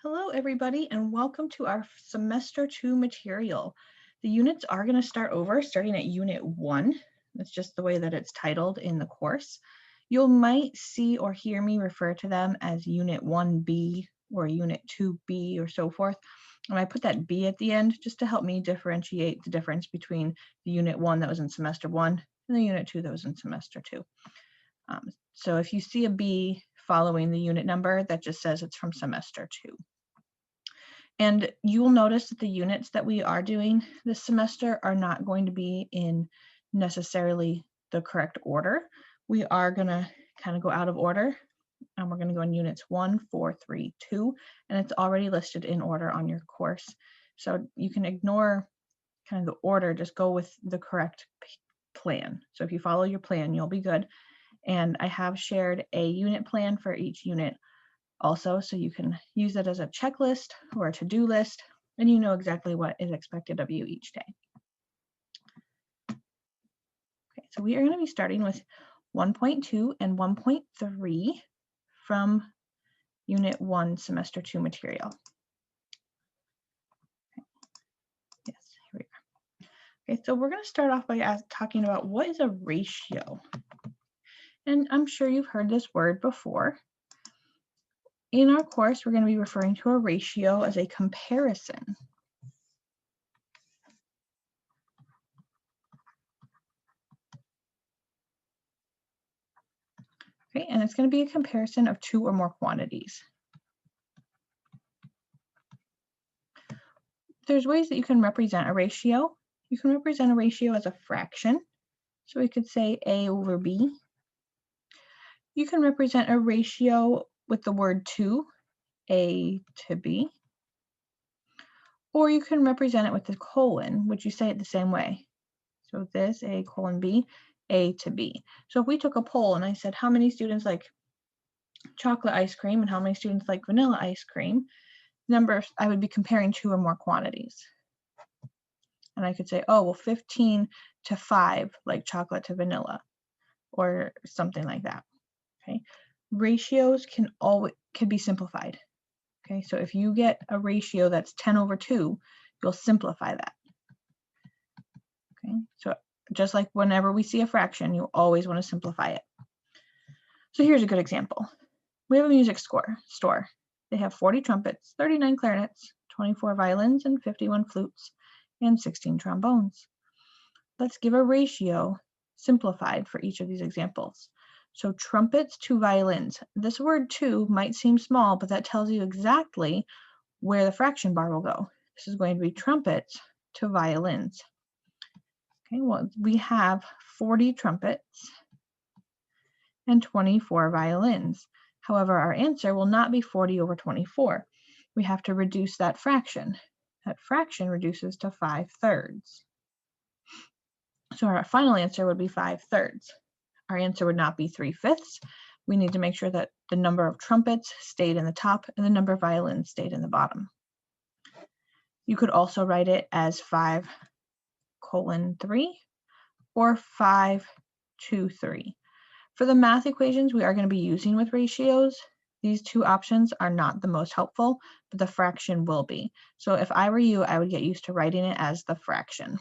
Hello, everybody, and welcome to our Semester 2 material. The units are going to start over starting at Unit 1. That's just the way that it's titled in the course. You might see or hear me refer to them as Unit 1B or Unit 2B or so forth. And I put that B at the end just to help me differentiate the difference between the Unit 1 that was in Semester 1 and the Unit 2 that was in Semester 2. So if you see a B following the unit number, that just says it's from Semester 2. And you will notice that the units that we are doing this semester are not going to be in necessarily the correct order. We are going to kind of go out of order, and we're going to go in units 1, 4, 3, 2, and it's already listed in order on your course. So you can ignore kind of the order, just go with the correct plan. So if you follow your plan, you'll be good. And I have shared a unit plan for each unit also, so you can use it as a checklist or a to-do list, and you know exactly what is expected of you each day. Okay, so we are going to be starting with 1.2 and 1.3 from Unit 1, Semester 2 material. Okay. Yes, here we are. Okay, so we're going to start off by talking about what is a ratio. And I'm sure you've heard this word before. In our course, we're going to be referring to a ratio as a comparison. Okay, and it's going to be a comparison of two or more quantities. There's ways that you can represent a ratio. You can represent a ratio as a fraction. So we could say A over B. You can represent a ratio with the word to, A to B. Or you can represent it with the colon, which you say it the same way. So this, A colon B, A to B. So if we took a poll and I said, how many students like chocolate ice cream and how many students like vanilla ice cream, numbers, I would be comparing two or more quantities. And I could say, oh, well, 15 to 5 like chocolate to vanilla, or something like that. Okay, ratios can be simplified. Okay, so if you get a ratio that's 10 over 2, you'll simplify that. Okay, so just like whenever we see a fraction, you always want to simplify it. So here's a good example. We have a music store. They have 40 trumpets, 39 clarinets, 24 violins, and 51 flutes, and 16 trombones. Let's give a ratio simplified for each of these examples. So trumpets to violins. This word to might seem small, but that tells you exactly where the fraction bar will go. This is going to be trumpets to violins. Okay, well, we have 40 trumpets and 24 violins. However, our answer will not be 40 over 24. We have to reduce that fraction. That fraction reduces to 5/3. So our final answer would be 5/3. Our answer would not be 3/5. We need to make sure that the number of trumpets stayed in the top and the number of violins stayed in the bottom. You could also write it as 5:3 or 5:2:3. For the math equations we are going to be using with ratios, these two options are not the most helpful, but the fraction will be. So if I were you, I would get used to writing it as the fraction.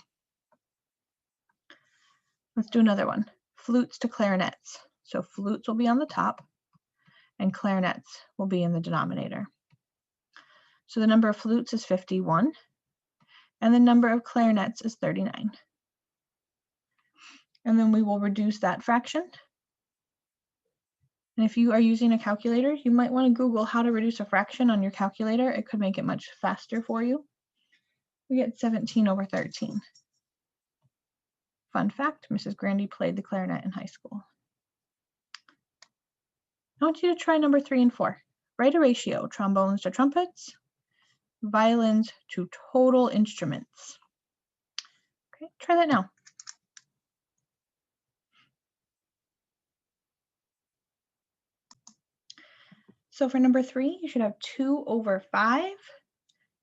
Let's do another one. Flutes to clarinets. So flutes will be on the top and clarinets will be in the denominator. So the number of flutes is 51 and the number of clarinets is 39. And then we will reduce that fraction. And if you are using a calculator, you might want to Google how to reduce a fraction on your calculator. It could make it much faster for you. We get 17 over 13. Fun fact, Mrs. Grandy played the clarinet in high school. I want you to try number 3 and 4. Write a ratio, trombones to trumpets, violins to total instruments. Okay, try that now. So for number 3, you should have 2 over 5,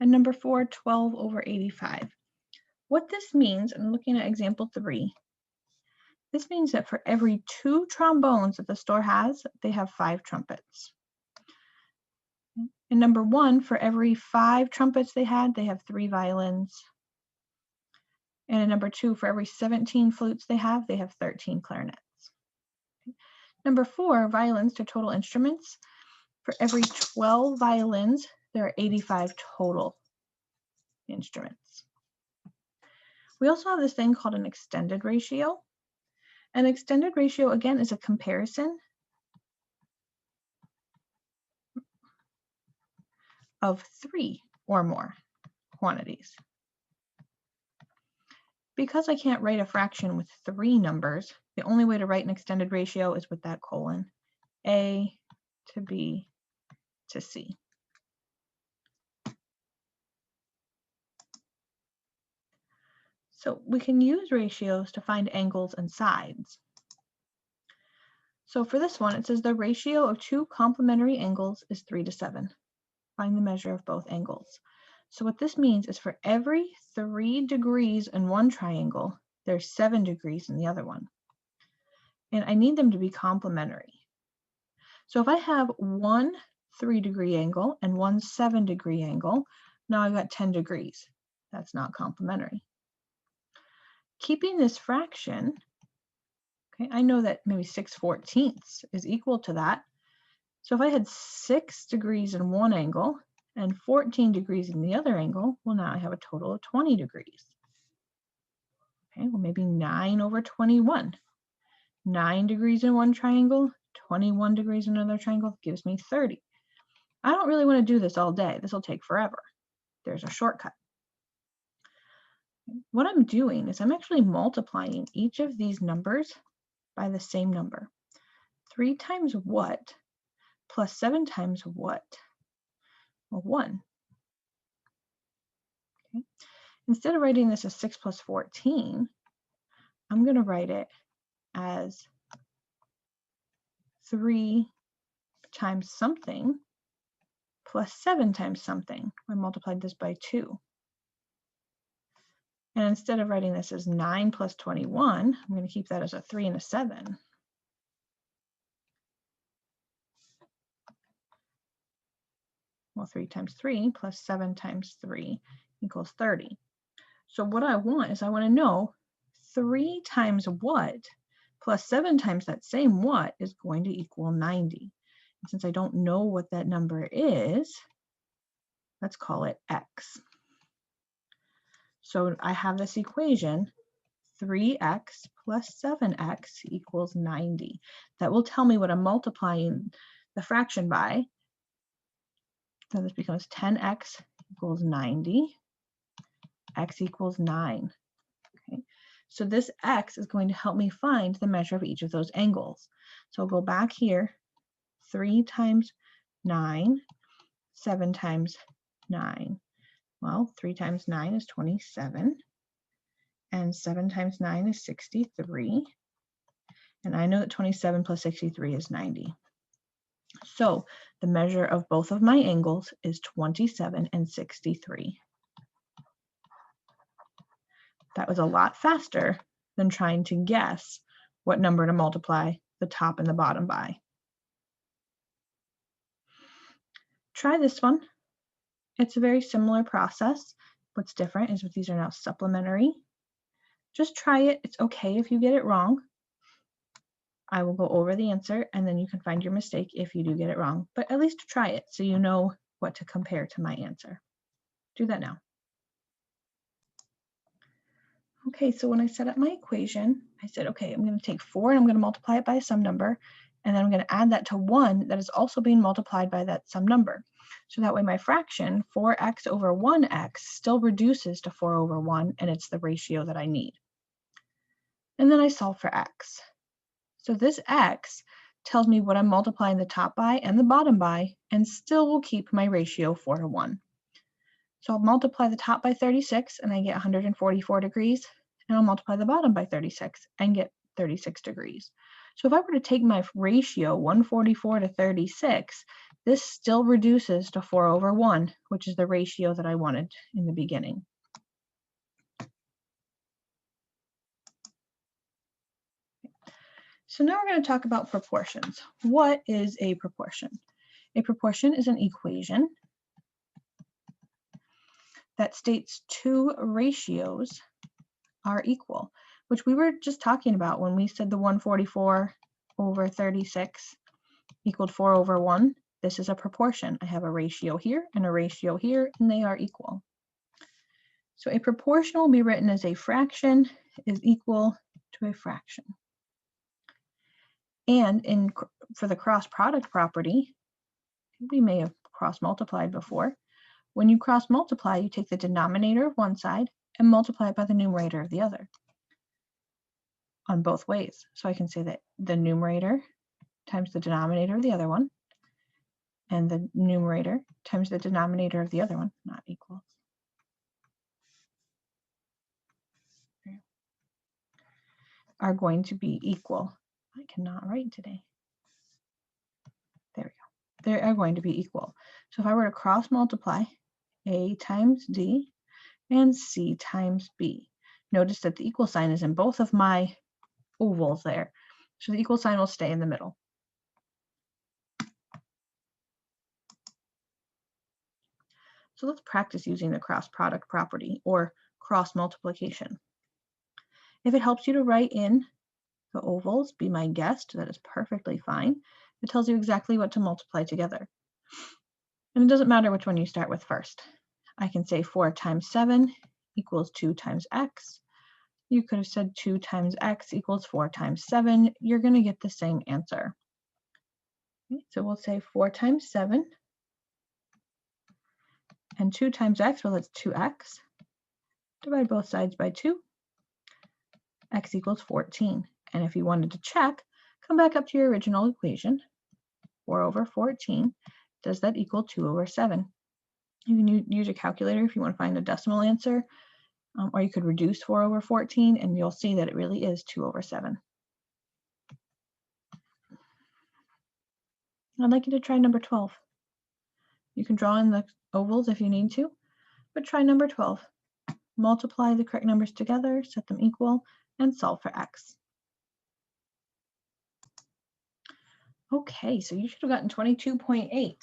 and number 4, 12 over 85. What this means, and looking at example 3, this means that for every 2 trombones that the store has, they have 5 trumpets. In number 1, for every 5 trumpets they have 3 violins. And in number 2, for every 17 flutes they have 13 clarinets. Number 4, violins to total instruments. For every 12 violins, there are 85 total instruments. We also have this thing called an extended ratio. An extended ratio, again, is a comparison of 3 or more quantities. Because I can't write a fraction with 3 numbers, the only way to write an extended ratio is with that colon. A to B to C. So we can use ratios to find angles and sides. So for this one, it says the ratio of 2 complementary angles is 3 to 7. Find the measure of both angles. So what this means is for every 3 degrees in one triangle, there's 7 degrees in the other one. And I need them to be complementary. So if I have one 3-degree angle and one 7-degree angle, now I've got 10 degrees. That's not complementary. Keeping this fraction, okay, I know that maybe 6/14 is equal to that. So if I had 6 degrees in one angle and 14 degrees in the other angle, well, now I have a total of 20 degrees. Okay, well, maybe 9/21. 9 degrees in one triangle, 21 degrees in another triangle gives me 30. I don't really want to do this all day. This will take forever. There's a shortcut. What I'm doing is I'm actually multiplying each of these numbers by the same number. 3 times what plus 7 times what? Well, 1. Okay. Instead of writing this as 6 plus 14, I'm going to write it as 3 times something plus 7 times something. I multiplied this by 2. And instead of writing this as 9 plus 21, I'm going to keep that as a 3 and a 7. Well, 3 times 3 plus 7 times 3 equals 30. So what I want is I want to know 3 times what plus 7 times that same what is going to equal 90. And since I don't know what that number is, let's call it x. So I have this equation, 3x plus 7x equals 90. That will tell me what I'm multiplying the fraction by. So this becomes 10x equals 90, x equals 9. Okay. So this x is going to help me find the measure of each of those angles. So I'll go back here, 3 times 9, 7 times 9. Well, 3 times 9 is 27, and 7 times 9 is 63. And I know that 27 plus 63 is 90. So the measure of both of my angles is 27 and 63. That was a lot faster than trying to guess what number to multiply the top and the bottom by. Try this one. It's a very similar process. What's different is that these are now supplementary. Just try it. It's okay if you get it wrong. I will go over the answer and then you can find your mistake if you do get it wrong, but at least try it so you know what to compare to my answer. Do that now. Okay, so when I set up my equation, I said, okay, I'm going to take 4 and I'm going to multiply it by some number, and then I'm going to add that to 1 that is also being multiplied by that some number. So that way my fraction, 4x over 1x, still reduces to 4 over 1, and it's the ratio that I need. And then I solve for x. So this x tells me what I'm multiplying the top by and the bottom by, and still will keep my ratio 4 to 1. So I'll multiply the top by 36 and I get 144 degrees, and I'll multiply the bottom by 36 and get 36 degrees. So if I were to take my ratio 144 to 36, this still reduces to 4 over 1, which is the ratio that I wanted in the beginning. So now we're going to talk about proportions. What is a proportion? A proportion is an equation that states two ratios are equal, which we were just talking about when we said the 144 over 36 equaled 4 over 1. This is a proportion. I have a ratio here and a ratio here, and they are equal. So a proportion will be written as a fraction is equal to a fraction. And for the cross product property, we may have cross multiplied before. When you cross multiply, you take the denominator of one side and multiply it by the numerator of the other on both ways. So I can say that the numerator times the denominator of the other one and the numerator times the denominator of the other one, not equals. Are going to be equal. I cannot write today. There we go. They are going to be equal. So if I were to cross multiply A times D and C times B, notice that the equal sign is in both of my ovals there. So the equal sign will stay in the middle. So let's practice using the cross product property or cross multiplication. If it helps you to write in the ovals, be my guest. That is perfectly fine. It tells you exactly what to multiply together. And it doesn't matter which one you start with first. I can say 4 times 7 equals 2 times x. You could have said 2 times x equals 4 times 7. You're going to get the same answer. Okay, so we'll say 4 times 7 and 2 times x, well, that's 2x. Divide both sides by 2. X equals 14. And if you wanted to check, come back up to your original equation. 4 over 14, does that equal 2 over 7? You can use a calculator if you want to find a decimal answer, or you could reduce 4 over 14, and you'll see that it really is 2 over 7. I'd like you to try number 12. You can draw in the ovals if you need to, but try number 12. Multiply the correct numbers together, set them equal, and solve for x. Okay, so you should have gotten 22.8.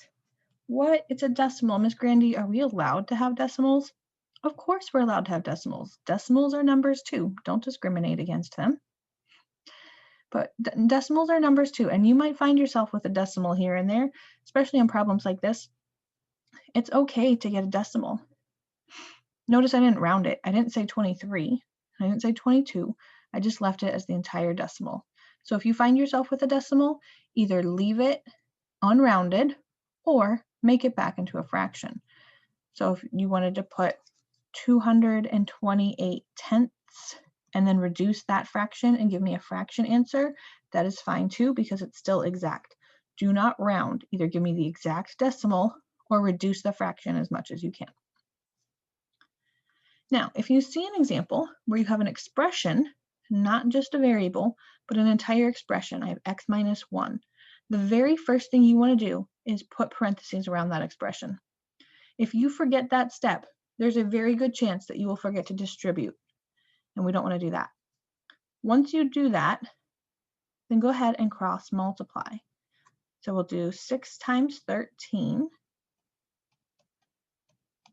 What? It's a decimal. Miss Grandy, are we allowed to have decimals? Of course we're allowed to have decimals. Decimals are numbers too. Don't discriminate against them. But decimals are numbers too, and you might find yourself with a decimal here and there, especially on problems like this. It's okay to get a decimal. Notice I didn't round it. I didn't say 23. I didn't say 22. I just left it as the entire decimal. So if you find yourself with a decimal, either leave it unrounded or make it back into a fraction. So if you wanted to put 228 tenths and then reduce that fraction and give me a fraction answer, that is fine too, because it's still exact. Do not round. Either give me the exact decimal or reduce the fraction as much as you can. Now, if you see an example where you have an expression, not just a variable, but an entire expression, I have x minus 1, the very first thing you want to do is put parentheses around that expression. If you forget that step, there's a very good chance that you will forget to distribute, and we don't want to do that. Once you do that, then go ahead and cross multiply. So we'll do 6 times 13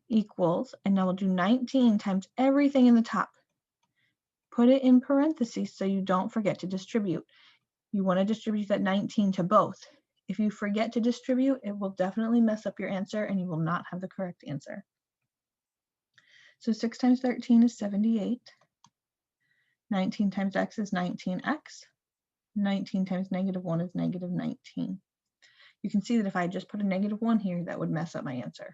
equals, and now we'll do 19 times everything in the top. Put it in parentheses so you don't forget to distribute. You want to distribute that 19 to both. If you forget to distribute, it will definitely mess up your answer and you will not have the correct answer. So 6 times 13 is 78. 19 times x is 19x. 19 times negative 1 is negative 19. You can see that if I just put a negative 1 here, that would mess up my answer.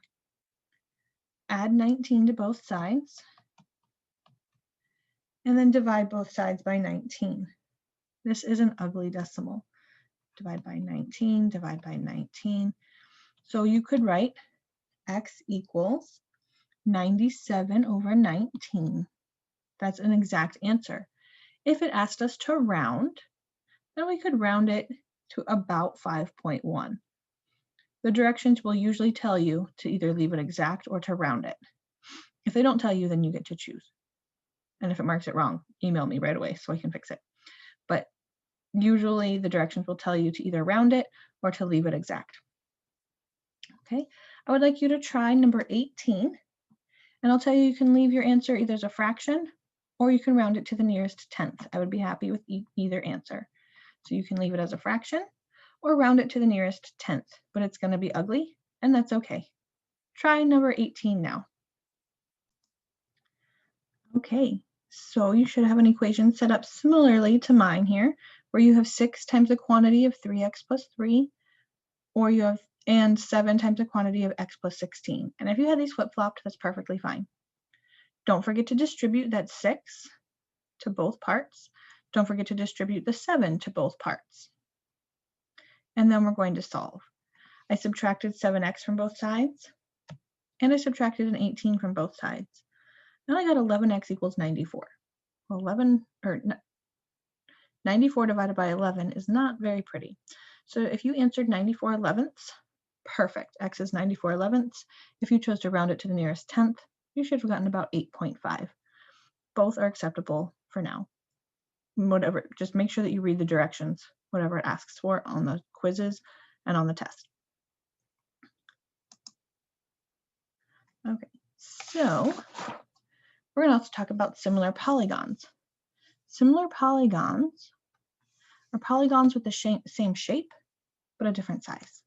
Add 19 to both sides, and then divide both sides by 19. This is an ugly decimal. Divide by 19, divide by 19. So you could write x equals 97 over 19. That's an exact answer. If it asked us to round, then we could round it to about 5.1. The directions will usually tell you to either leave it exact or to round it. If they don't tell you, then you get to choose. And if it marks it wrong, email me right away so I can fix it. But usually the directions will tell you to either round it or to leave it exact. Okay, I would like you to try number 18, and I'll tell you, you can leave your answer either as a fraction or you can round it to the nearest tenth. I would be happy with either answer. So you can leave it as a fraction or round it to the nearest tenth, but it's going to be ugly, and that's okay. Try number 18 now. Okay, so you should have an equation set up similarly to mine here, where you have 6 times the quantity of 3x plus 3, or you have and 7 times the quantity of x plus 16. And if you had these flip-flopped, that's perfectly fine. Don't forget to distribute that 6 to both parts. Don't forget to distribute the 7 to both parts. And then we're going to solve. I subtracted 7x from both sides, and I subtracted an 18 from both sides. And I got 11x equals 94. Well, 94 divided by 11 is not very pretty. So if you answered 94 elevenths, perfect. X is 94 elevenths. If you chose to round it to the nearest tenth, you should have gotten about 8.5. Both are acceptable for now. Whatever, just make sure that you read the directions, whatever it asks for on the quizzes and on the test. Okay, so we're going to also talk about similar polygons. Similar polygons are polygons with the same shape, but a different size.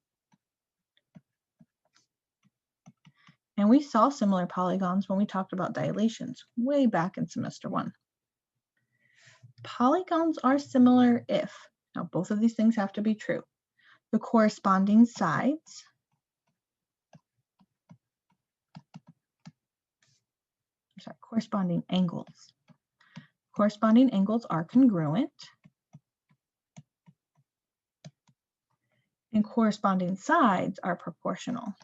And we saw similar polygons when we talked about dilations way back in semester 1. Polygons are similar if, now both of these things have to be true, the corresponding sides corresponding angles. Corresponding angles are congruent, and corresponding sides are proportional.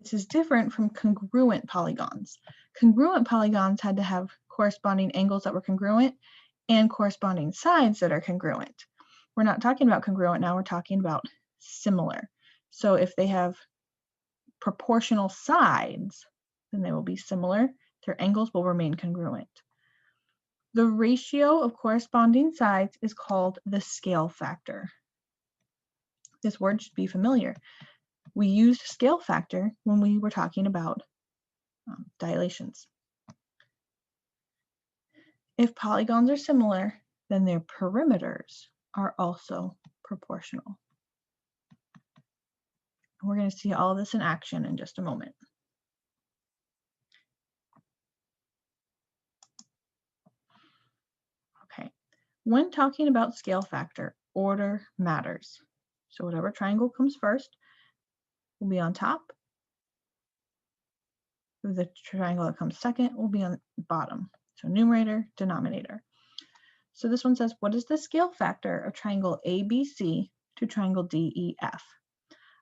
This is different from congruent polygons. Congruent polygons had to have corresponding angles that were congruent and corresponding sides that are congruent. We're not talking about congruent now, we're talking about similar. So if they have proportional sides, then they will be similar. Their angles will remain congruent. The ratio of corresponding sides is called the scale factor. This word should be familiar. We used scale factor when we were talking about dilations. If polygons are similar, then their perimeters are also proportional. We're going to see all of this in action in just a moment. Okay, when talking about scale factor, order matters. So whatever triangle comes first will be on top. The triangle that comes second will be on the bottom. So numerator, denominator. So this one says, what is the scale factor of triangle ABC to triangle DEF?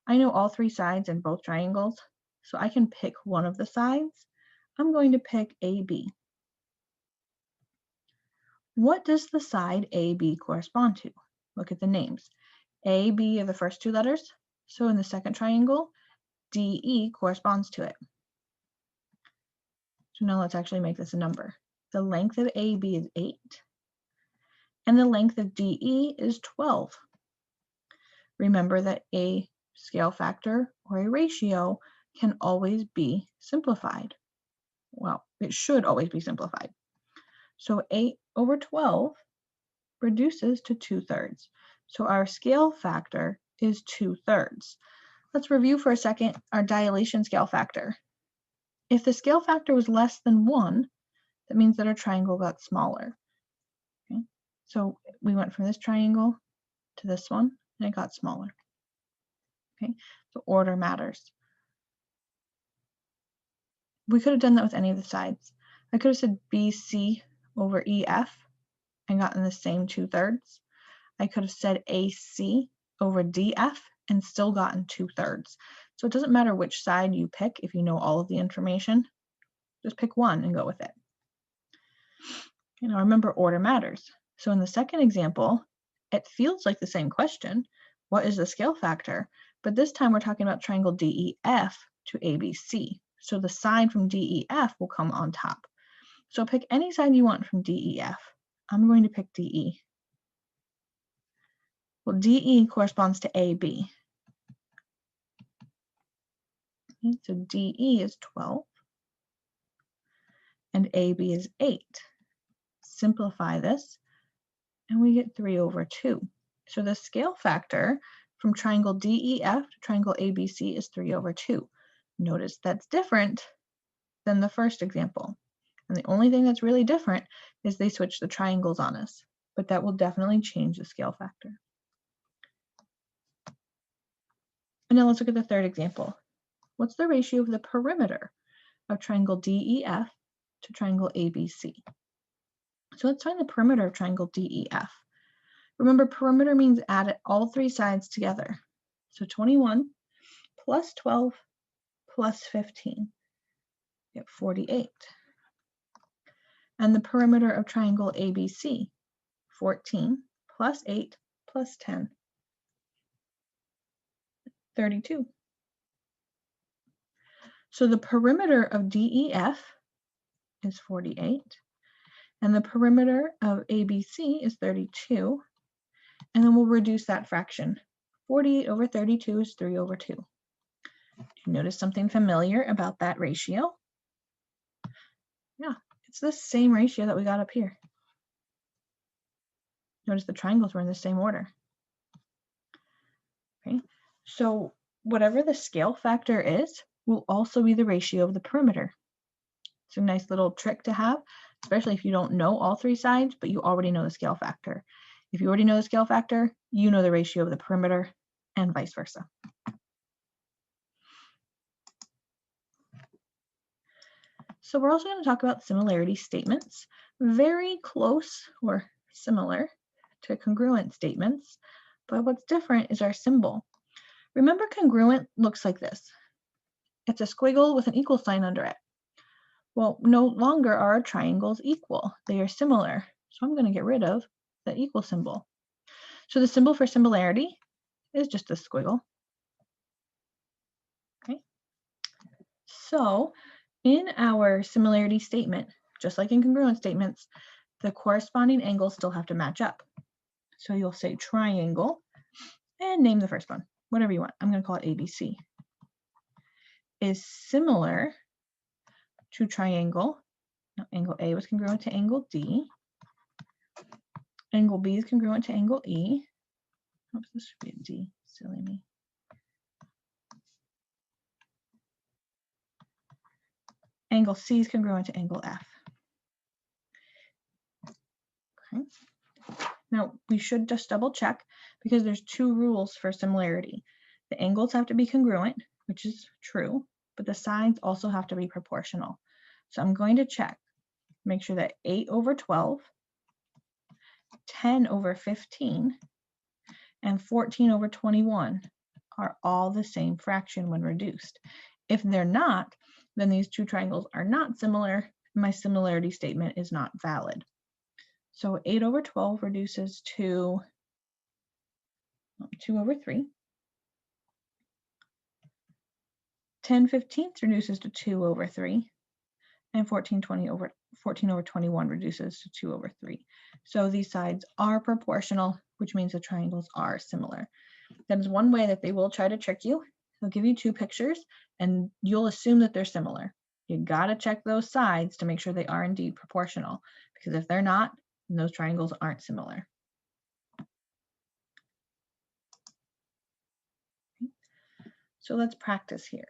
I know all 3 sides in both triangles, so I can pick one of the sides. I'm going to pick AB. What does the side AB correspond to? Look at the names. AB are the first 2 letters, so in the second triangle, DE corresponds to it. So now let's actually make this a number. The length of AB is 8, and the length of DE is 12. Remember that a scale factor or a ratio can always be simplified. Well, it should always be simplified. So 8 over 12 reduces to 2/3. So our scale factor is 2/3. Let's review for a second our dilation scale factor. If the scale factor was less than 1, that means that our triangle got smaller. Okay? So we went from this triangle to this one, and it got smaller. Okay, so order matters. We could have done that with any of the sides. I could have said BC over EF and gotten the same 2/3. I could have said AC over DF and still gotten 2/3. So it doesn't matter which side you pick if you know all of the information. Just pick one and go with it. You know, remember, order matters. So in the second example, it feels like the same question. What is the scale factor? But this time we're talking about triangle DEF to ABC. So the side from DEF will come on top. So pick any side you want from DEF. I'm going to pick DE. Well, DE corresponds to AB. Okay, so DE is 12 and AB is 8. Simplify this and we get 3 over 2. So the scale factor from triangle DEF to triangle ABC is 3 over 2. Notice that's different than the first example. And the only thing that's really different is they switch the triangles on us, but that will definitely change the scale factor. And now let's look at the third example. What's the ratio of the perimeter of triangle DEF to triangle ABC? So let's find the perimeter of triangle DEF. Remember, perimeter means add all 3 sides together. So 21 plus 12 plus 15, you get 48. And the perimeter of triangle ABC, 14 plus 8 plus 10, 32. So the perimeter of DEF is 48, and the perimeter of ABC is 32, and then we'll reduce that fraction. 48 over 32 is 3 over 2. Do you notice something familiar about that ratio? Yeah, it's the same ratio that we got up here. Notice the triangles were in the same order. Okay, so whatever the scale factor is will also be the ratio of the perimeter. It's a nice little trick to have, especially if you don't know all 3 sides, but you already know the scale factor. If you already know the scale factor, you know the ratio of the perimeter and vice versa. So we're also going to talk about similarity statements, very close or similar to congruent statements, but what's different is our symbol. Remember, congruent looks like this. It's a squiggle with an equal sign under it. Well, no longer are our triangles equal. They are similar. So I'm going to get rid of the equal symbol. So the symbol for similarity is just a squiggle. Okay. So in our similarity statement, just like in congruent statements, the corresponding angles still have to match up. So you'll say triangle and name the first one, whatever you want. I'm going to call it ABC. Is similar to triangle. Now, angle A was congruent to angle D. Angle B is congruent to angle E. Oops, this should be a D. Silly me. Angle C is congruent to angle F. Okay. Now, we should just double check because there's 2 rules for similarity. The angles have to be congruent, which is true, but the sides also have to be proportional. So I'm going to check, make sure that 8 over 12, 10 over 15, and 14 over 21 are all the same fraction when reduced. If they're not, then these 2 triangles are not similar. My similarity statement is not valid. So 8 over 12 reduces to 2 over 3. 10/15 reduces to 2 over 3. And 14 over 21 reduces to 2 over 3. So these sides are proportional, which means the triangles are similar. That is one way that they will try to trick you. They'll give you 2 pictures and you'll assume that they're similar. You gotta check those sides to make sure they are indeed proportional, because if they're not, then those triangles aren't similar. Okay. So let's practice here.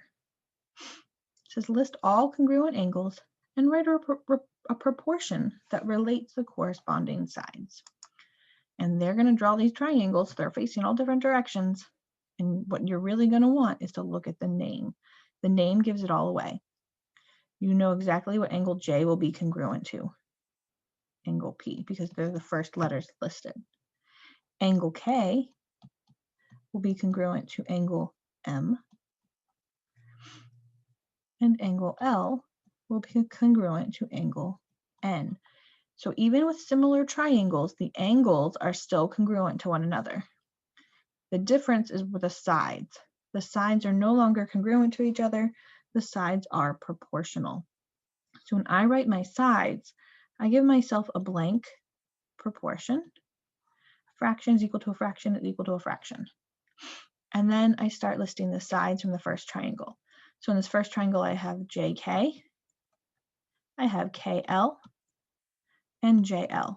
It says list all congruent angles and write a proportion that relates the corresponding sides. And they're going to draw these triangles. They're facing all different directions. And what you're really going to want is to look at the name. The name gives it all away. You know exactly what angle J will be congruent to. Angle P, because they're the first letters listed. Angle K will be congruent to angle M. And angle L will be congruent to angle N. So even with similar triangles, the angles are still congruent to one another. The difference is with the sides. The sides are no longer congruent to each other. the sides are proportional. So when I write my sides, I give myself a blank proportion. Fraction is equal to a fraction is equal to a fraction. And then I start listing the sides from the first triangle. So in this first triangle, I have JK, I have KL, and JL.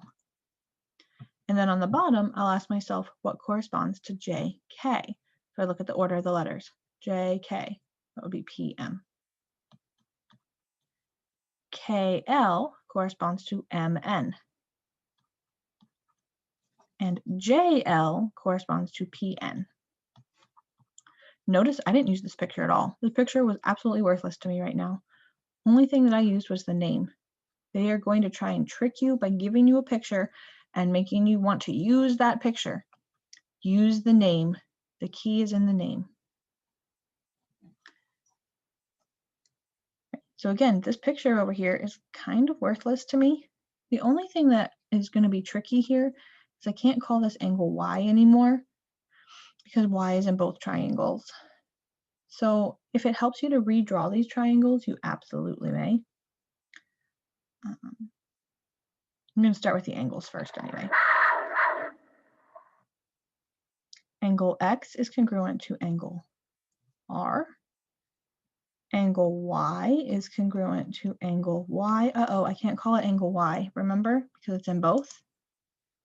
And then on the bottom, I'll ask myself what corresponds to JK. So I look at the order of the letters. JK, that would be PM. KL corresponds to MN. And JL corresponds to PN. Notice I didn't use this picture at all. This picture was absolutely worthless to me right now. Only thing that I used was the name. They are going to try and trick you by giving you a picture and making you want to use that picture. Use the name. The key is in the name. So again, this picture over here is kind of worthless to me. The only thing that is going to be tricky here is I can't call this angle Y anymore because Y is in both triangles. So if it helps you to redraw these triangles, you absolutely may. I'm going to start with the angles first anyway. Angle X is congruent to angle R. Angle Y is congruent to angle Y. Uh-oh, I can't call it angle Y, remember? Because it's in both.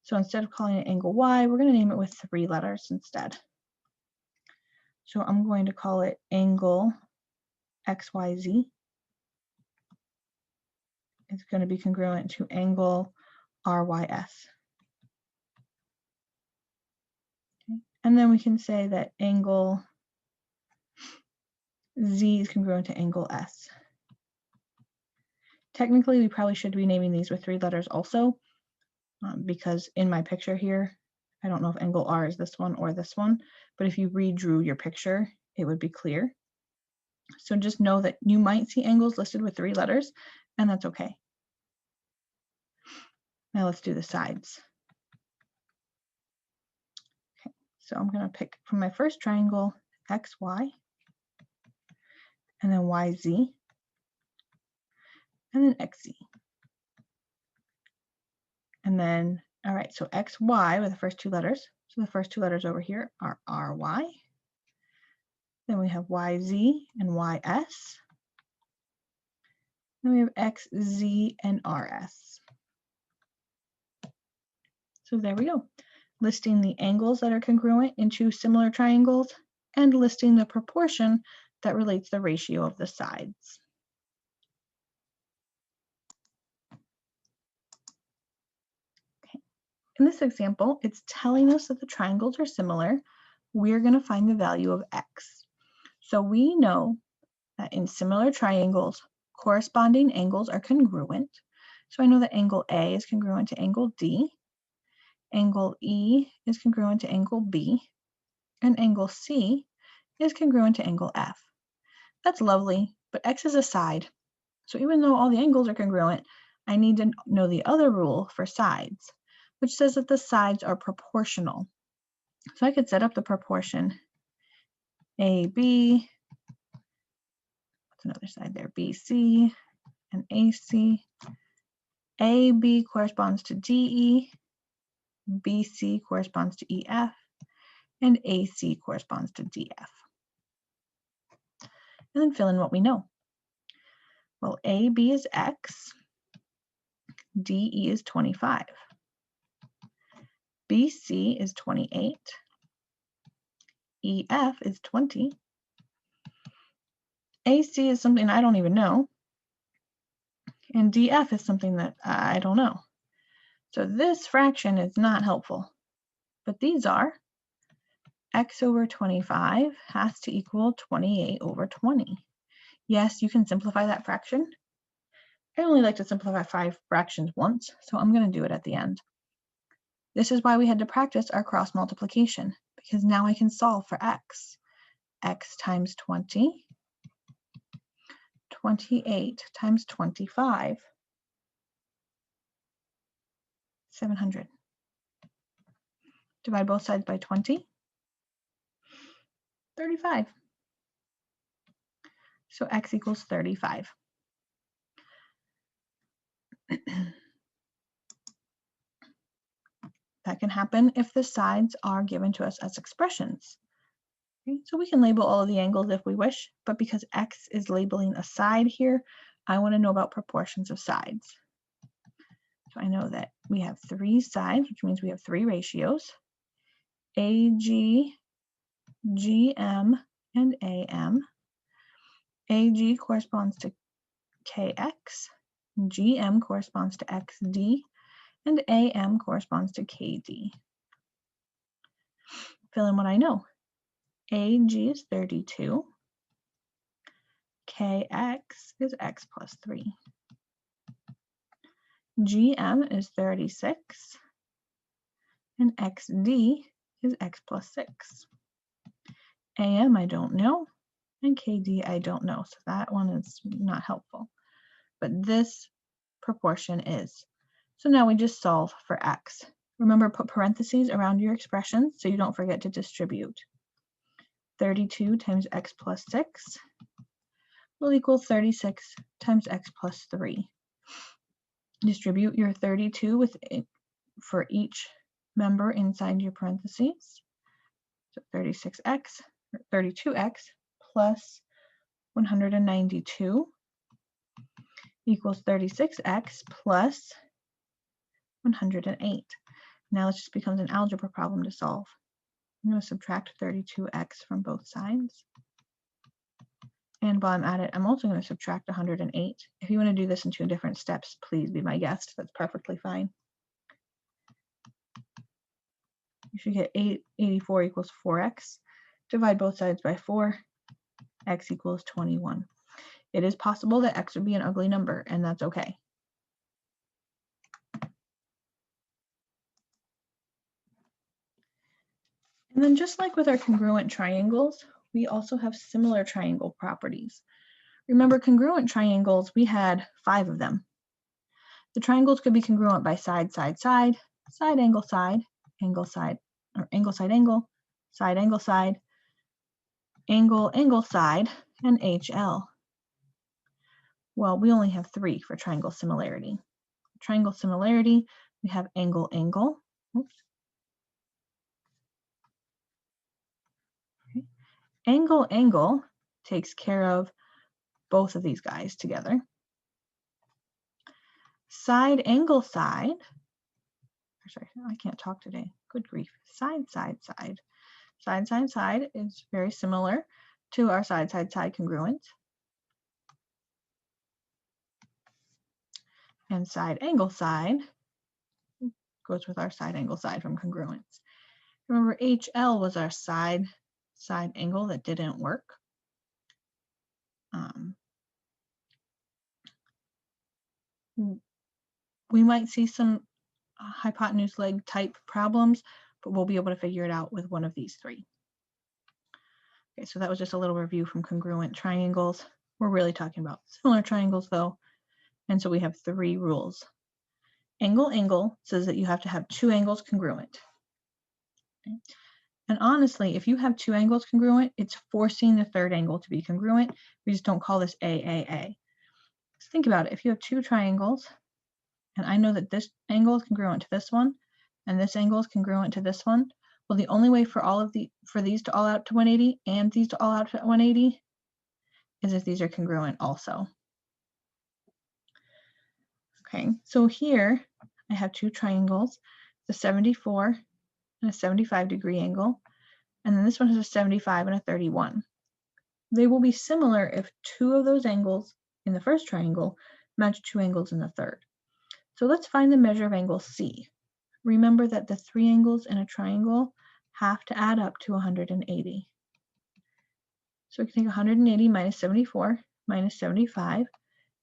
So instead of calling it angle Y, we're going to name it with 3 letters instead. So I'm going to call it angle XYZ. It's going to be congruent to angle RYS. Okay. And then we can say that angle Z is congruent to angle S. Technically, we probably should be naming these with 3 letters also, because in my picture here, I don't know if angle R is this one or this one, but if you redrew your picture, it would be clear. So just know that you might see angles listed with 3 letters, and that's okay. Now let's do the sides. Okay, so I'm going to pick from my first triangle XY, and then YZ, and then XZ. And then, all right, so XY with the first 2 letters. So the first 2 letters over here are RY. Then we have YZ and YS. Then we have XZ and RS. So there we go. Listing the angles that are congruent into similar triangles and listing the proportion that relates the ratio of the sides. Okay. In this example, it's telling us that the triangles are similar. We're going to find the value of x. So we know that in similar triangles, corresponding angles are congruent. So I know that angle A is congruent to angle D, angle E is congruent to angle B, and angle C is congruent to angle F. That's lovely, but X is a side. So even though all the angles are congruent, I need to know the other rule for sides, which says that the sides are proportional. So I could set up the proportion AB, what's another side there, BC and AC. AB corresponds to DE, BC corresponds to EF, and AC corresponds to DF. And then fill in what we know. Well, AB is X, DE is 25, BC is 28, EF is 20, AC is something I don't even know, and DF is something that I don't know. So this fraction is not helpful, but these are. X over 25 has to equal 28 over 20. Yes, you can simplify that fraction. I only like to simplify 5 fractions once, so I'm going to do it at the end. This is why we had to practice our cross multiplication, because now I can solve for x. X times 20, 28 times 25, 700. Divide both sides by 20, 35. So x equals 35. That can happen if the sides are given to us as expressions. Okay, so we can label all of the angles if we wish, but because x is labeling a side here, I want to know about proportions of sides. So I know that we have 3 sides, which means we have 3 ratios, AG, GM, and AM. AG corresponds to KX, GM corresponds to XD, and AM corresponds to KD. Fill in what I know. AG is 32, KX is x plus 3. GM is 36, and XD is x plus 6. AM I don't know, and KD I don't know, so that one is not helpful. But this proportion is. So now we just solve for x. Remember, put parentheses around your expressions so you don't forget to distribute. 32 times x plus 6 will equal 36 times x plus 3. Distribute your 32 for each member inside your parentheses. So 36x, or 32x plus 192 equals 36x plus 108. Now it just becomes an algebra problem to solve. I'm going to subtract 32x from both sides. And while I'm at it, I'm also going to subtract 108. If you want to do this in 2 different steps, please be my guest. That's perfectly fine. You should get 84 equals 4x. Divide both sides by 4. X equals 21. It is possible that x would be an ugly number, and that's okay. And then just like with our congruent triangles, we also have similar triangle properties. Remember, congruent triangles, we had 5 of them. The triangles could be congruent by side, side, side, side, angle, angle, side, or angle, side, angle, side, angle, angle, side, and HL. Well, we only have 3 for triangle similarity. Triangle similarity, we have angle, angle. Oops. Okay. Angle, angle takes care of both of these guys together. Side, angle, side. Sorry, I can't talk today. Good grief. Side, side, side. Side, side, side is very similar to our side, side, side congruent. And side, angle, side goes with our side, angle, side from congruence. Remember, HL was our side, side angle that didn't work. We might see some hypotenuse leg type problems, but we'll be able to figure it out with one of these 3. Okay, so that was just a little review from congruent triangles. We're really talking about similar triangles though. And so we have 3 rules. Angle, angle says that you have to have 2 angles congruent. Okay. And honestly, if you have 2 angles congruent, it's forcing the 3rd angle to be congruent. We just don't call this AAA. So think about it. If you have 2 triangles, and I know that this angle is congruent to this one, and this angle is congruent to this one, well, the only way for these to all out to 180 and these to all out to 180 is if these are congruent also. Okay, so here I have 2 triangles, the 74 and a 75-degree angle, and then this one has a 75 and a 31. They will be similar if 2 of those angles in the first triangle match 2 angles in the third. So let's find the measure of angle C. Remember that the 3 angles in a triangle have to add up to 180. So we can take 180 minus 74 minus 75,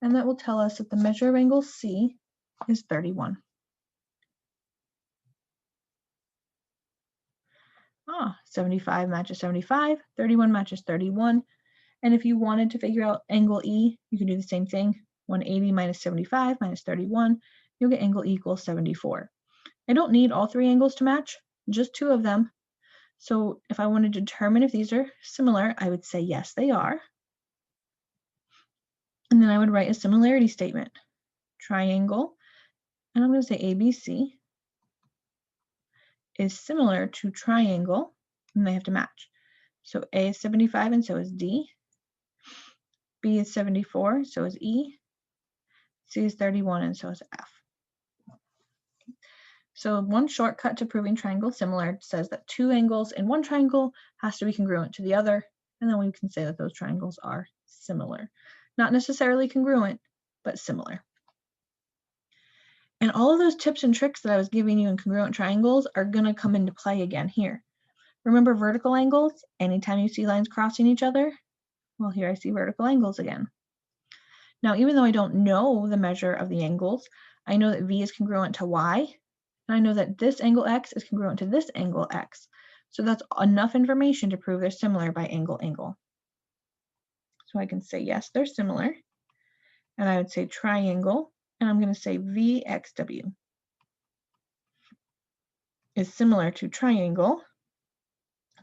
and that will tell us that the measure of angle C is 31. 75 matches 75, 31 matches 31. And if you wanted to figure out angle E, you can do the same thing. 180 minus 75 minus 31, you'll get angle E equals 74. I don't need all 3 angles to match, just 2 of them. So if I want to determine if these are similar, I would say yes, they are. And then I would write a similarity statement. Triangle, and I'm going to say ABC is similar to triangle, and they have to match. So A is 75 and so is D. B is 74, so is E. C is 31 and so is F. So one shortcut to proving triangle similar says that two angles in one triangle has to be congruent to the other, and then we can say that those triangles are similar. Not necessarily congruent, but similar. And all of those tips and tricks that I was giving you in congruent triangles are going to come into play again here. Remember vertical angles? Anytime you see lines crossing each other? Well, here I see vertical angles again. Now, even though I don't know the measure of the angles, I know that V is congruent to Y, and I know that this angle X is congruent to this angle X. So that's enough information to prove they're similar by angle. So I can say, yes, they're similar. And I would say triangle, and I'm going to say VXW is similar to triangle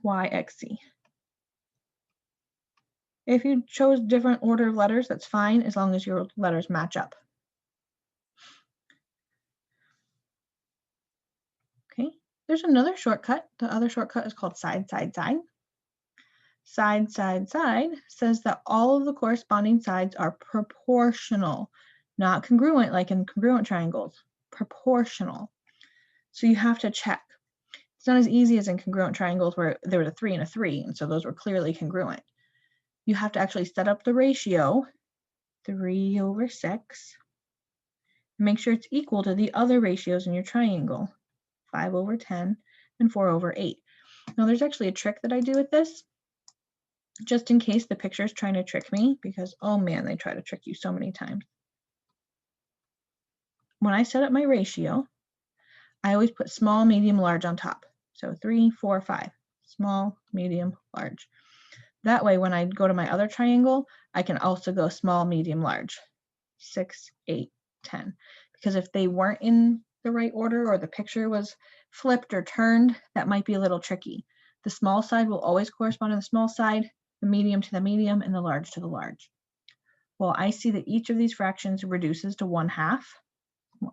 YXC. If you chose different order of letters, that's fine, as long as your letters match up. Okay, there's another shortcut. The other shortcut is called side, side, side. Side, side, side says that all of the corresponding sides are proportional, not congruent like in congruent triangles, proportional. So you have to check. It's not as easy as in congruent triangles where there was a 3 and a 3, and so those were clearly congruent. You have to actually set up the ratio, 3/6, make sure it's equal to the other ratios in your triangle, 5/10 and 4/8. Now there's actually a trick that I do with this, just in case the picture is trying to trick me, because oh man, they try to trick you so many times. When I set up my ratio, I always put small, medium, large on top. So 3, 4, 5, small, medium, large. That way, when I go to my other triangle, I can also go small, medium, large, 6, 8, 10. Because if they weren't in the right order or the picture was flipped or turned, that might be a little tricky. The small side will always correspond to the small side, the medium to the medium, and the large to the large. Well, I see that each of these fractions reduces to 1/2.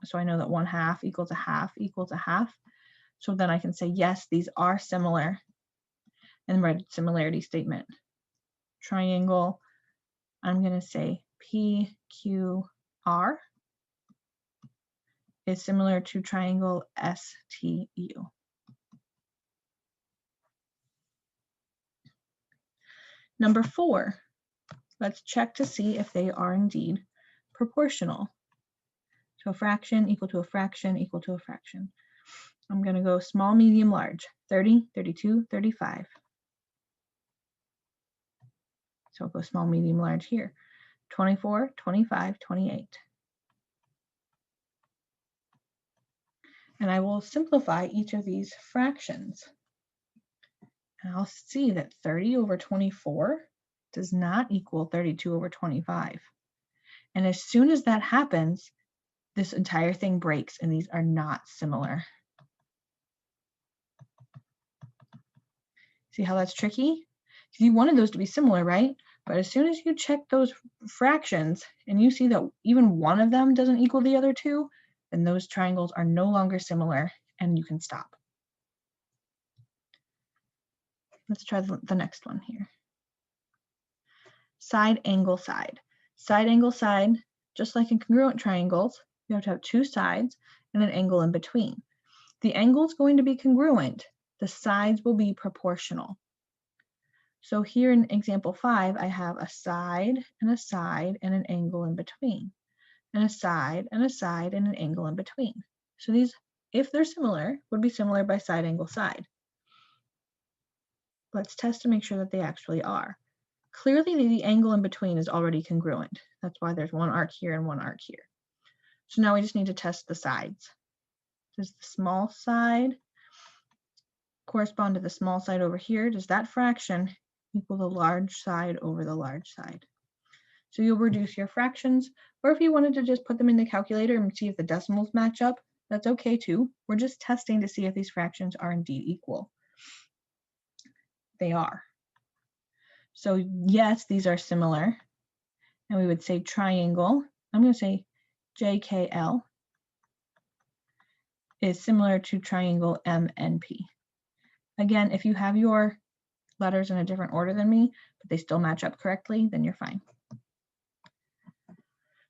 So I know that 1/2 equals a half equals a half. So then I can say, yes, these are similar, and write a similarity statement. Triangle, I'm going to say PQR is similar to triangle STU. Number 4, let's check to see if they are indeed proportional. So a fraction equal to a fraction equal to a fraction. I'm going to go small, medium, large, 30, 32, 35. So I'll go small, medium, large here, 24, 25, 28. And I will simplify each of these fractions. And I'll see that 30/24 does not equal 32/25. And as soon as that happens, this entire thing breaks and these are not similar. See how that's tricky? You wanted those to be similar, right? But as soon as you check those fractions and you see that even one of them doesn't equal the other two, then those triangles are no longer similar and you can stop. Let's try the next one here. Side, angle, side. Side, angle, side, just like in congruent triangles, you have to have two sides and an angle in between. The angle is going to be congruent. The sides will be proportional. So here in example 5, I have a side and an angle in between, and a side and an angle in between. So these, if they're similar, would be similar by side, angle, side. Let's test to make sure that they actually are. Clearly, the angle in between is already congruent. That's why there's one arc here and one arc here. So now we just need to test the sides. Does the small side correspond to the small side over here? Does that fraction equal the large side over the large side? So you'll reduce your fractions, or if you wanted to just put them in the calculator and see if the decimals match up, that's okay too. We're just testing to see if these fractions are indeed equal. They are. So yes, these are similar. and we would say triangle. I'm going to say JKL is similar to triangle MNP. Again, if you have your letters in a different order than me, but they still match up correctly, then you're fine.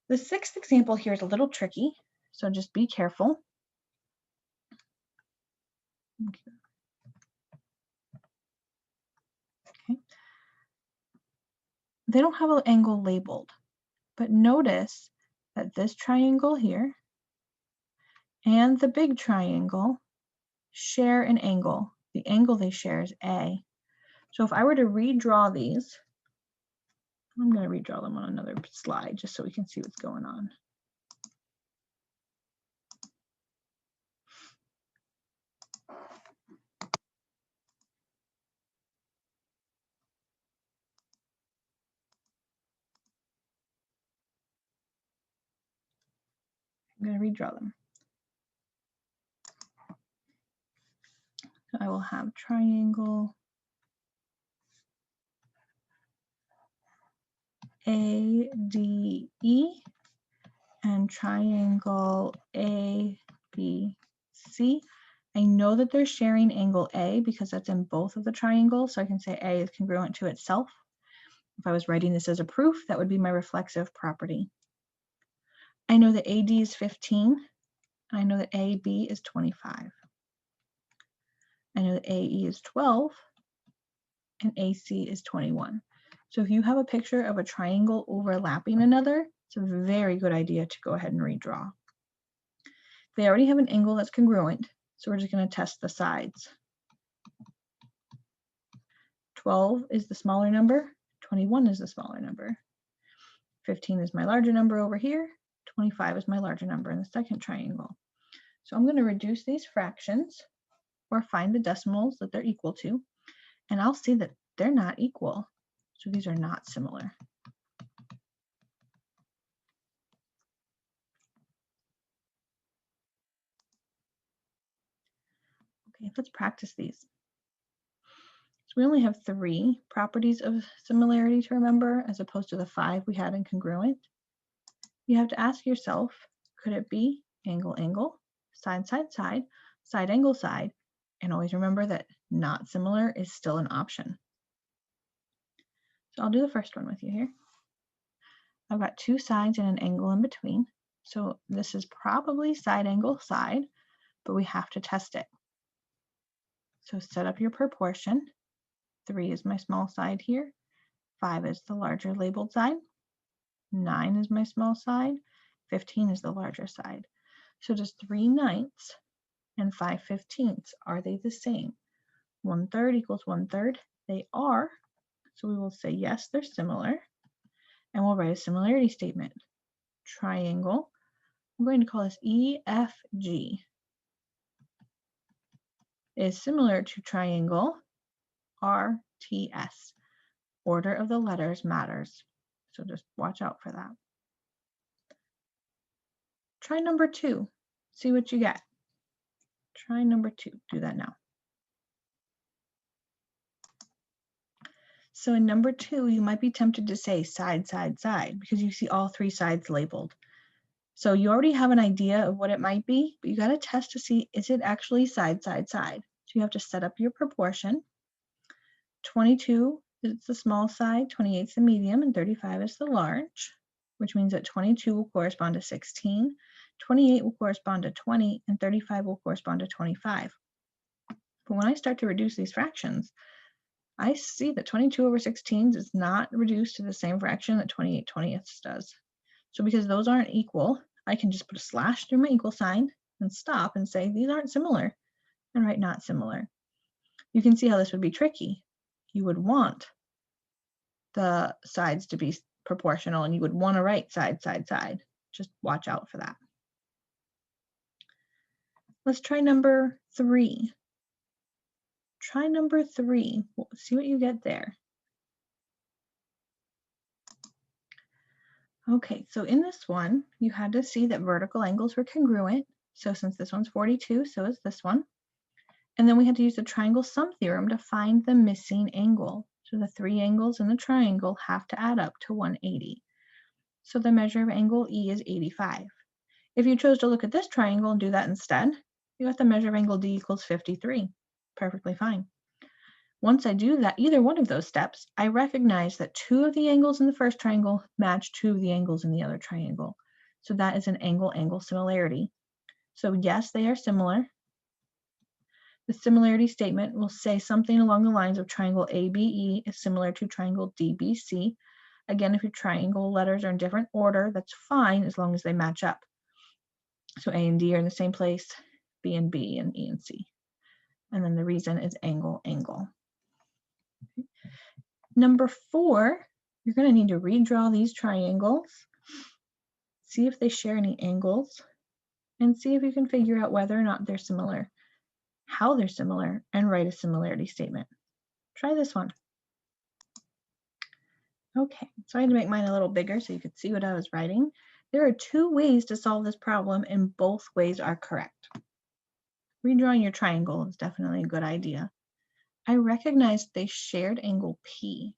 The sixth example here is a little tricky, so just be careful. Okay. They don't have an angle labeled, but notice that this triangle here and the big triangle share an angle. The angle they share is A. So if I were to redraw these, I'm going to redraw them on another slide just so we can see what's going on. I'm going to redraw them. So I will have triangle ADE and triangle ABC. I know that they're sharing angle A because that's in both of the triangles, so I can say A is congruent to itself. If I was writing this as a proof, that would be my reflexive property. I know that AD is 15, and I know that AB is 25. I know that AE is 12, and AC is 21. So if you have a picture of a triangle overlapping another, it's a very good idea to go ahead and redraw. They already have an angle that's congruent, so we're just going to test the sides. 12 is the smaller number, 21 is the smaller number. 15 is my larger number over here, 25 is my larger number in the second triangle. So I'm going to reduce these fractions or find the decimals that they're equal to, and I'll see that they're not equal. So these are not similar. Okay, let's practice these. So we only have 3 properties of similarity to remember as opposed to the 5 we had in congruent. You have to ask yourself, could it be angle, angle, side, side, side, side, angle, side, and always remember that not similar is still an option. So I'll do the first one with you here. I've got 2 sides and an angle in between. So this is probably side, angle, side, but we have to test it. So set up your proportion. 3 is my small side here. 5 is the larger labeled side. 9 is my small side. 15 is the larger side. So does 3/9 and 5/15, are they the same? 1/3 equals 1/3. They are. So we will say yes, they're similar. And we'll write a similarity statement. Triangle. I'm going to call this EFG. Is similar to triangle RTS. Order of the letters matters. So just watch out for that. Try number 2. See what you get. Try number 2. Do that now. So in number 2, you might be tempted to say side, side, side because you see all 3 sides labeled. So you already have an idea of what it might be, but you got to test to see, is it actually side, side, side? So you have to set up your proportion. 22 is the small side, 28 is the medium, and 35 is the large, which means that 22 will correspond to 16, 28 will correspond to 20, and 35 will correspond to 25. But when I start to reduce these fractions, I see that 22 over 16 is not reduced to the same fraction that 28/20 does. So because those aren't equal, I can just put a slash through my equal sign and stop and say these aren't similar and write not similar. You can see how this would be tricky. You would want the sides to be proportional and you would want to write side, side, side. Just watch out for that. Let's try number 3. Try number 3. We'll see what you get there. Okay, so in this one, you had to see that vertical angles were congruent. So since this one's 42, so is this one. And then we had to use the triangle sum theorem to find the missing angle. So the 3 angles in the triangle have to add up to 180. So the measure of angle E is 85. If you chose to look at this triangle and do that instead, you got the measure of angle D equals 53. Perfectly fine. Once I do that, either one of those steps, I recognize that 2 of the angles in the first triangle match 2 of the angles in the other triangle. So that is an angle-angle similarity. So yes, they are similar. The similarity statement will say something along the lines of triangle ABE is similar to triangle DBC. Again, if your triangle letters are in different order, that's fine as long as they match up. So A and D are in the same place, B and B, and E and C. And then the reason is angle, angle. Number 4, you're going to need to redraw these triangles, see if they share any angles, and see if you can figure out whether or not they're similar, how they're similar, and write a similarity statement. Try this one. Okay, so I had to make mine a little bigger so you could see what I was writing. There are 2 ways to solve this problem, and both ways are correct. Redrawing your triangle is definitely a good idea. I recognize they shared angle P.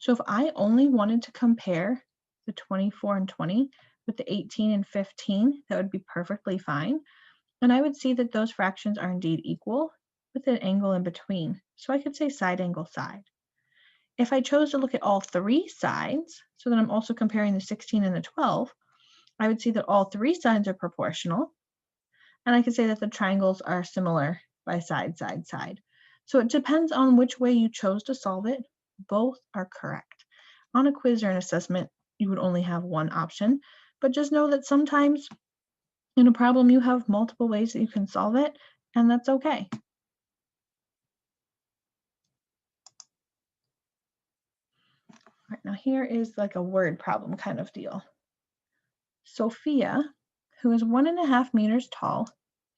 So if I only wanted to compare the 24 and 20 with the 18 and 15, that would be perfectly fine. And I would see that those fractions are indeed equal with an angle in between. So I could say side angle side. If I chose to look at all 3 sides, so that I'm also comparing the 16 and the 12, I would see that all 3 sides are proportional. And I could say that the triangles are similar by side, side, side. So it depends on which way you chose to solve it. Both are correct. On a quiz or an assessment, you would only have one option, but just know that sometimes in a problem you have multiple ways that you can solve it, and that's okay. All right, now here is like a word problem kind of deal. Sophia, who is 1.5 meters tall,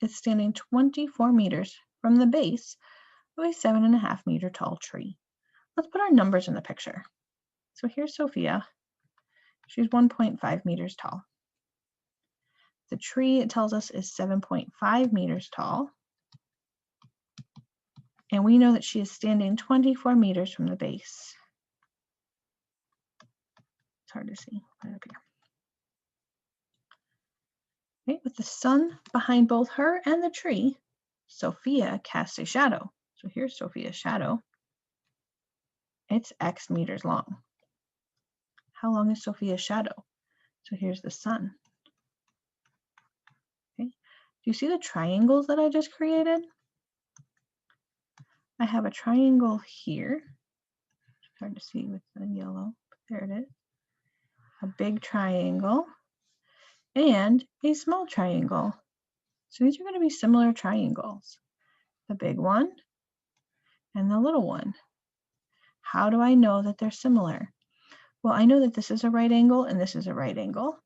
is standing 24 meters from the base of a 7.5 meter tall tree. Let's put our numbers in the picture. So here's Sophia. She's 1.5 meters tall. The tree, it tells us, is 7.5 meters tall. And we know that she is standing 24 meters from the base. It's hard to see. Put it up here. Okay, with the sun behind both her and the tree, Sophia casts a shadow. So here's Sophia's shadow. It's X meters long. How long is Sophia's shadow? So here's the sun. Okay. Do you see the triangles that I just created? I have a triangle here. It's hard to see with the yellow, but there it is. A big triangle and a small triangle. So these are going to be similar triangles. The big one and the little one. How do I know that they're similar? Well, I know that this is a right angle and this is a right angle.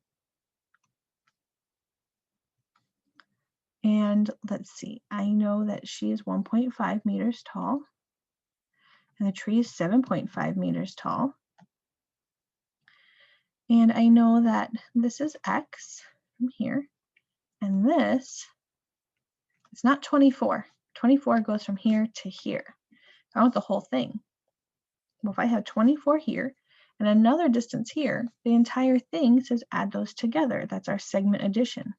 And let's see, I know that she is 1.5 meters tall and the tree is 7.5 meters tall. And I know that this is X from here, and this is not 24. 24 goes from here to here. I want the whole thing. Well, if I have 24 here and another distance here, the entire thing says add those together. That's our segment addition.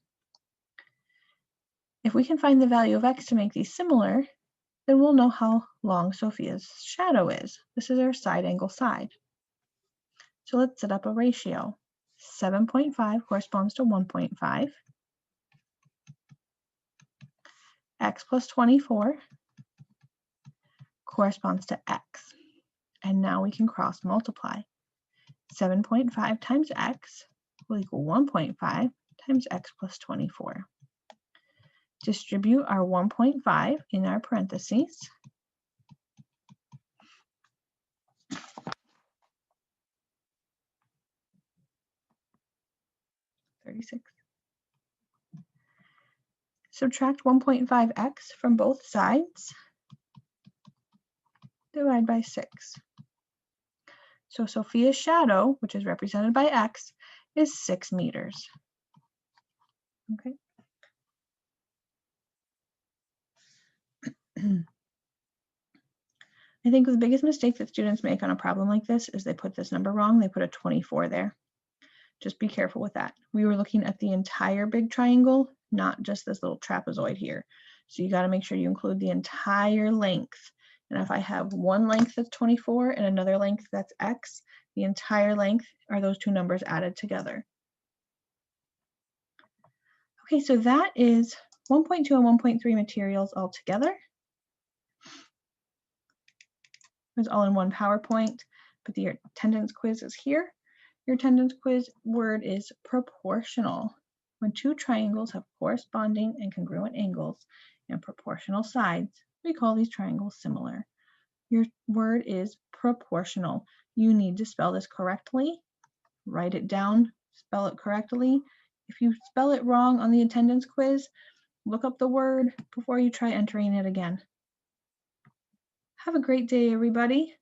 If we can find the value of X to make these similar, then we'll know how long Sophia's shadow is. This is our side angle side. So let's set up a ratio. 7.5 corresponds to 1.5. X plus 24 corresponds to X. And now we can cross multiply. 7.5 times X will equal 1.5 times X plus 24. Distribute our 1.5 in our parentheses. 36. Subtract 1.5x from both sides. Divide by 6. So Sophia's shadow, which is represented by X, is 6 meters. Okay. I think the biggest mistake that students make on a problem like this is they put this number wrong. They put a 24 there. Just be careful with that. We were looking at the entire big triangle, not just this little trapezoid here. So you got to make sure you include the entire length. And if I have one length that's 24 and another length that's x, the entire length are those two numbers added together. Okay, so that is 1.2 and 1.3 materials all together. It was all in one PowerPoint, but the attendance quiz is here. Your attendance quiz word is proportional. When two triangles have corresponding and congruent angles and proportional sides, we call these triangles similar. Your word is proportional. You need to spell this correctly. Write it down, spell it correctly. If you spell it wrong on the attendance quiz, look up the word before you try entering it again. Have a great day, everybody.